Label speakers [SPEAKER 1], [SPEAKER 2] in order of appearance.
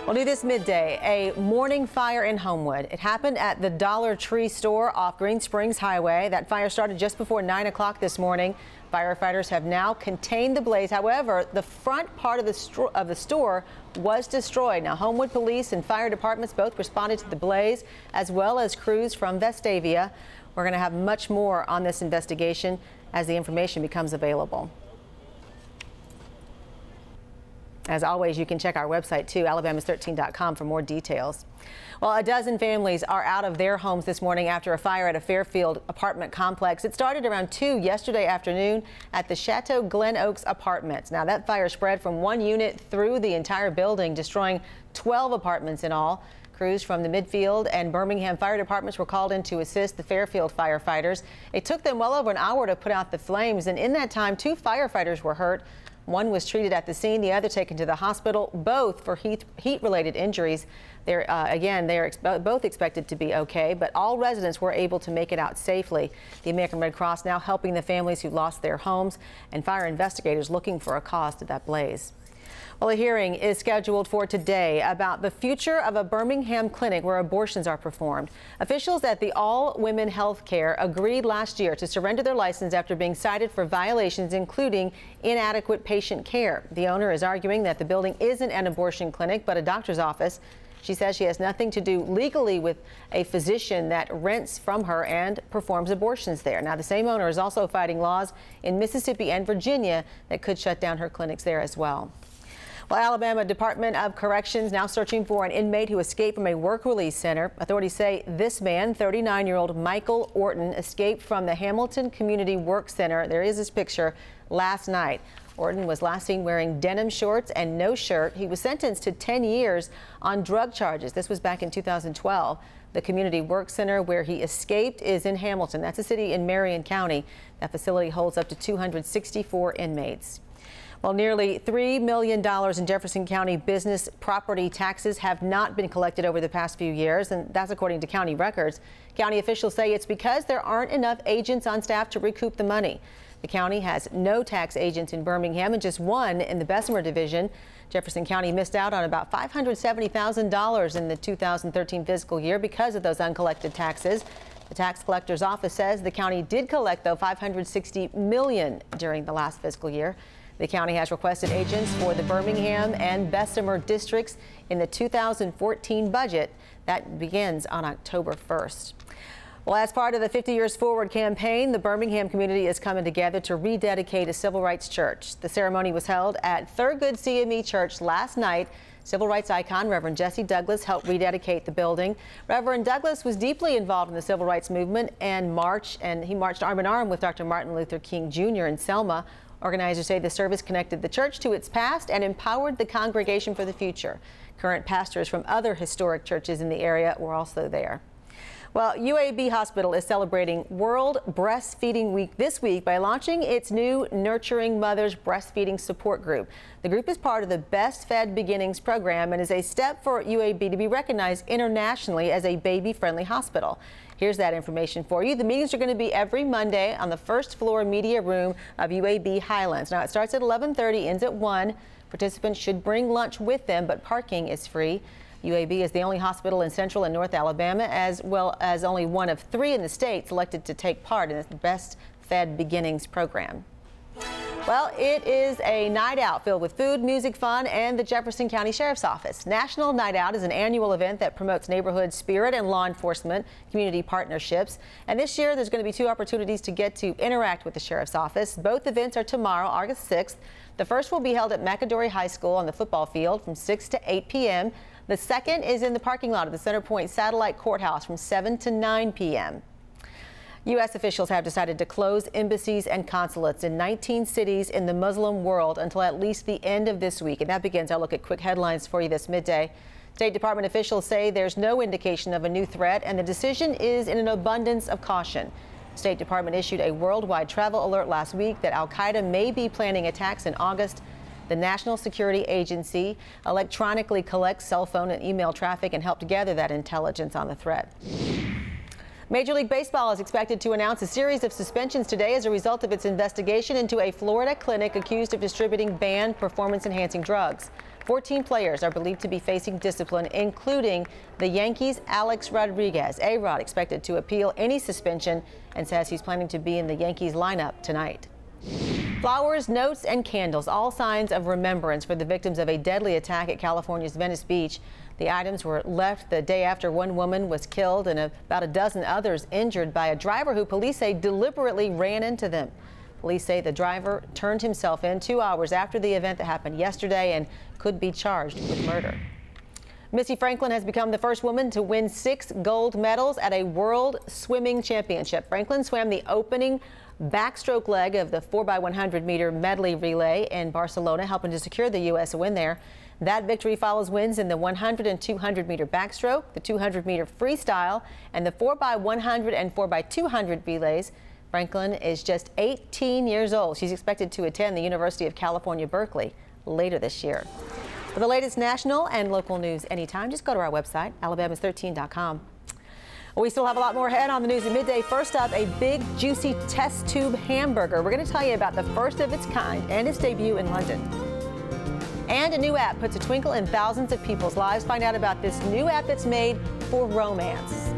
[SPEAKER 1] Well, new this midday, a morning fire in Homewood. It happened at the Dollar Tree store off Green Springs Highway. That fire started just before 9 o'clock this morning. Firefighters have now contained the blaze. However, the front part of the store was destroyed. Now, Homewood police and fire departments both responded to the blaze, as well as crews from Vestavia. We're going to have much more on this investigation as the information becomes available. As always, you can check our website, too, alabamas13.com, for more details. Well, a dozen families are out of their homes this morning after a fire at a Fairfield apartment complex. It started around 2 yesterday afternoon at the Chateau Glen Oaks Apartments. Now, that fire spread from one unit through the entire building, destroying 12 apartments in all. Crews from the Midfield and Birmingham fire departments were called in to assist the Fairfield firefighters. It took them well over an hour to put out the flames, and in that time, 2 firefighters were hurt. One was treated at the scene, the other taken to the hospital, both for heat-related injuries. They are both expected to be okay, but all residents were able to make it out safely. The American Red Cross now helping the families who lost their homes, and fire investigators looking for a cause to that blaze. Well, a hearing is scheduled for today about the future of a Birmingham clinic where abortions are performed. Officials at the All Women Health Care agreed last year to surrender their license after being cited for violations, including inadequate patient care. The owner is arguing that the building isn't an abortion clinic, but a doctor's office. She says she has nothing to do legally with a physician that rents from her and performs abortions there. Now, the same owner is also fighting laws in Mississippi and Virginia that could shut down her clinics there as well. Well, Alabama Department of Corrections now searching for an inmate who escaped from a work release center. Authorities say this man, 39-year-old Michael Orton, escaped from the Hamilton Community Work Center. There is his picture last night. Orton was last seen wearing denim shorts and no shirt. He was sentenced to 10 years on drug charges. This was back in 2012. The Community Work Center where he escaped is in Hamilton. That's a city in Marion County. That facility holds up to 264 inmates. Well, nearly $3 million in Jefferson County business property taxes have not been collected over the past few years, and that's according to county records. County officials say it's because there aren't enough agents on staff to recoup the money. The county has no tax agents in Birmingham and just one in the Bessemer division. Jefferson County missed out on about $570,000 in the 2013 fiscal year because of those uncollected taxes. The tax collector's office says the county did collect, though, $560 million during the last fiscal year. The county has requested agents for the Birmingham and Bessemer districts in the 2014 budget. That begins on October 1st. Well, as part of the 50 Years Forward campaign, the Birmingham community is coming together to rededicate a civil rights church. The ceremony was held at Thurgood CME Church last night. Civil rights icon Reverend Jesse Douglas helped rededicate the building. Reverend Douglas was deeply involved in the civil rights movement and he marched arm in arm with Dr. Martin Luther King Jr. in Selma. Organizers say the service connected the church to its past and empowered the congregation for the future. Current pastors from other historic churches in the area were also there. Well, UAB Hospital is celebrating World Breastfeeding Week this week by launching its new Nurturing Mothers Breastfeeding Support Group. The group is part of the Best Fed Beginnings program and is a step for UAB to be recognized internationally as a baby-friendly hospital. Here's that information for you. The meetings are going to be every Monday on the first floor media room of UAB Highlands. Now, it starts at 11:30, ends at 1. Participants should bring lunch with them, but parking is free. UAB is the only hospital in Central and North Alabama, as well as only one of 3 in the state selected to take part in the Best Fed Beginnings program. Well, it is a night out filled with food, music, fun, and the Jefferson County Sheriff's Office. National Night Out is an annual event that promotes neighborhood spirit and law enforcement community partnerships. And this year, there's going to be 2 opportunities to get to interact with the Sheriff's Office. Both events are tomorrow, August 6th. The first will be held at McAdory High School on the football field from 6 to 8 p.m. The second is in the parking lot of the Center Point Satellite Courthouse from 7 to 9 p.m. U.S. officials have decided to close embassies and consulates in 19 cities in the Muslim world until at least the end of this week. And that begins our look at quick headlines for you this midday. State Department officials say there's no indication of a new threat, and the decision is in an abundance of caution. State Department issued a worldwide travel alert last week that al-Qaeda may be planning attacks in August. The National Security Agency electronically collects cell phone and email traffic and helped gather that intelligence on the threat. Major League Baseball is expected to announce a series of suspensions today as a result of its investigation into a Florida clinic accused of distributing banned performance-enhancing drugs. 14 players are believed to be facing discipline, including the Yankees' Alex Rodriguez. A-Rod expected to appeal any suspension and says he's planning to be in the Yankees lineup tonight. Flowers, notes, and candles, all signs of remembrance for the victims of a deadly attack at California's Venice Beach. The items were left the day after one woman was killed and about a dozen others injured by a driver who police say deliberately ran into them. Police say the driver turned himself in 2 hours after the event that happened yesterday and could be charged with murder. Missy Franklin has become the first woman to win 6 gold medals at a World Swimming Championship. Franklin swam the opening backstroke leg of the 4x100 meter medley relay in Barcelona, helping to secure the U.S. win there. That victory follows wins in the 100 and 200 meter backstroke, the 200 meter freestyle, and the 4x100 and 4x200 relays. Franklin is just 18 years old. She's expected to attend the University of California, Berkeley later this year. For the latest national and local news anytime, just go to our website, alabamas13.com. We still have a lot more ahead on the news at midday. First up, a big, juicy test tube hamburger. We're going to tell you about the first of its kind and its debut in London. And a new app puts a twinkle in thousands of people's lives. Find out about this new app that's made for romance.